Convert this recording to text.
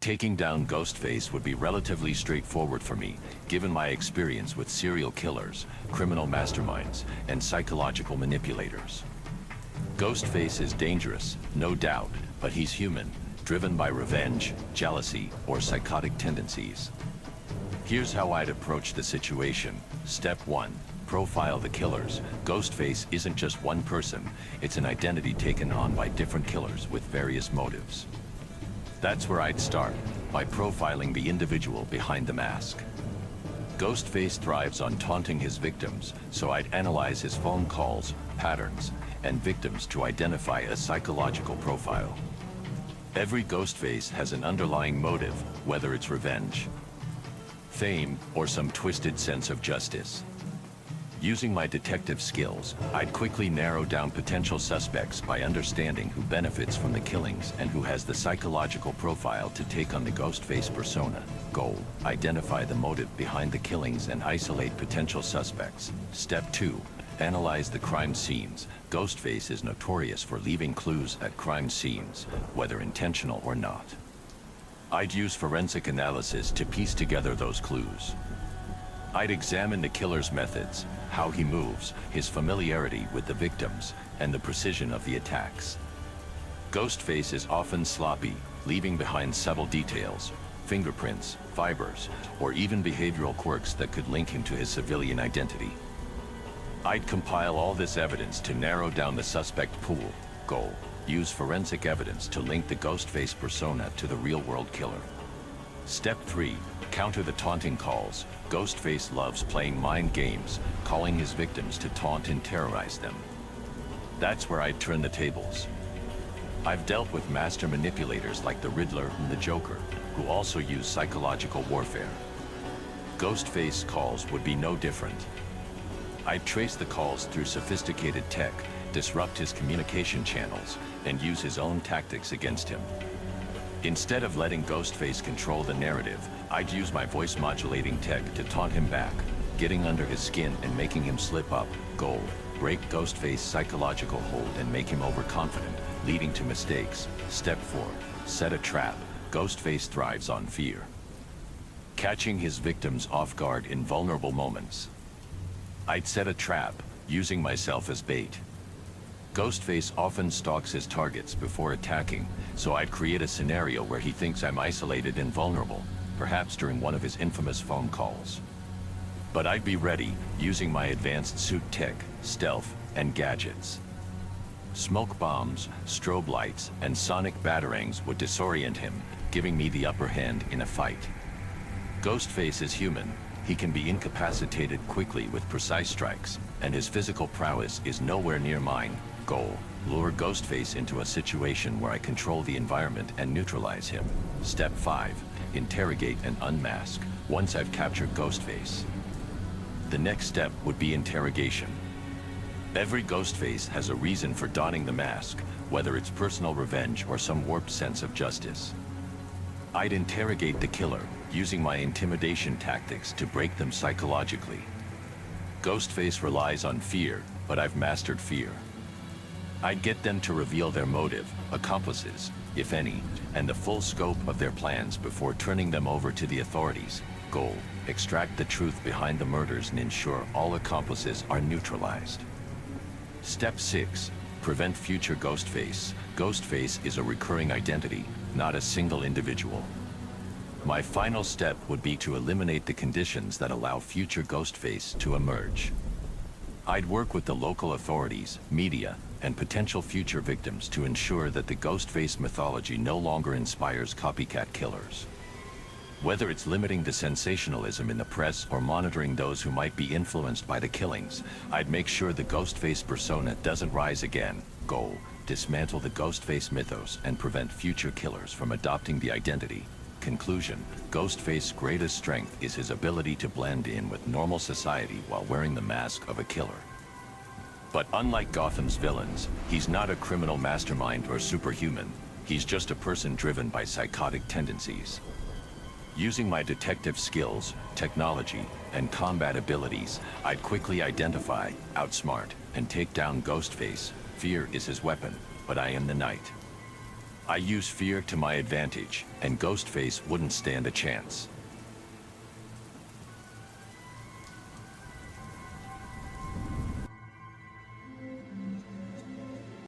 Taking down Ghostface would be relatively straightforward for me, given my experience with serial killers, criminal masterminds, and psychological manipulators. Ghostface is dangerous, no doubt, but he's human, driven by revenge, jealousy, or psychotic tendencies. Here's how I'd approach the situation. Step 1. Profile the killers. Ghostface isn't just one person, it's an identity taken on by different killers with various motives. That's where I'd start, by profiling the individual behind the mask. Ghostface thrives on taunting his victims, so I'd analyze his phone calls, patterns, and victims to identify a psychological profile. Every Ghostface has an underlying motive, whether it's revenge, fame, or some twisted sense of justice. Using my detective skills, I'd quickly narrow down potential suspects by understanding who benefits from the killings and who has the psychological profile to take on the Ghostface persona. Goal: identify the motive behind the killings and isolate potential suspects. Step 2. Analyze the crime scenes. Ghostface is notorious for leaving clues at crime scenes, whether intentional or not. I'd use forensic analysis to piece together those clues. I'd examine the killer's methods, how he moves, his familiarity with the victims, and the precision of the attacks. Ghostface is often sloppy, leaving behind subtle details, fingerprints, fibers, or even behavioral quirks that could link him to his civilian identity. I'd compile all this evidence to narrow down the suspect pool. Goal: use forensic evidence to link the Ghostface persona to the real-world killer. Step 3. Counter the taunting calls. Ghostface loves playing mind games, calling his victims to taunt and terrorize them. That's where I'd turn the tables. I've dealt with master manipulators like the Riddler and the Joker, who also use psychological warfare. Ghostface calls would be no different. I'd trace the calls through sophisticated tech, disrupt his communication channels, and use his own tactics against him. Instead of letting Ghostface control the narrative, I'd use my voice-modulating tech to taunt him back, getting under his skin and making him slip up. Goal: break Ghostface's psychological hold and make him overconfident, leading to mistakes. Step 4. Set a trap. Ghostface thrives on fear, catching his victims off guard in vulnerable moments. I'd set a trap, using myself as bait. Ghostface often stalks his targets before attacking, so I'd create a scenario where he thinks I'm isolated and vulnerable, perhaps during one of his infamous phone calls. But I'd be ready, using my advanced suit tech, stealth, and gadgets. Smoke bombs, strobe lights, and sonic batarangs would disorient him, giving me the upper hand in a fight. Ghostface is human. He can be incapacitated quickly with precise strikes, and his physical prowess is nowhere near mine. Goal: lure Ghostface into a situation where I control the environment and neutralize him. Step 5. Interrogate and unmask. Once I've captured Ghostface, the next step would be interrogation. Every Ghostface has a reason for donning the mask, whether it's personal revenge or some warped sense of justice. I'd interrogate the killer, using my intimidation tactics to break them psychologically. Ghostface relies on fear, but I've mastered fear. I'd get them to reveal their motive, accomplices, if any, and the full scope of their plans before turning them over to the authorities. Goal: extract the truth behind the murders and ensure all accomplices are neutralized. Step 6. Prevent future Ghostface. Ghostface is a recurring identity, not a single individual. My final step would be to eliminate the conditions that allow future Ghostface to emerge. I'd work with the local authorities, media, and potential future victims to ensure that the Ghostface mythology no longer inspires copycat killers. Whether it's limiting the sensationalism in the press or monitoring those who might be influenced by the killings, I'd make sure the Ghostface persona doesn't rise again. Goal: dismantle the Ghostface mythos and prevent future killers from adopting the identity. Conclusion: Ghostface's greatest strength is his ability to blend in with normal society while wearing the mask of a killer. But unlike Gotham's villains, he's not a criminal mastermind or superhuman. He's just a person driven by psychotic tendencies. Using my detective skills, technology, and combat abilities, I'd quickly identify, outsmart, and take down Ghostface. Fear is his weapon, but I am the knight. I use fear to my advantage, and Ghostface wouldn't stand a chance.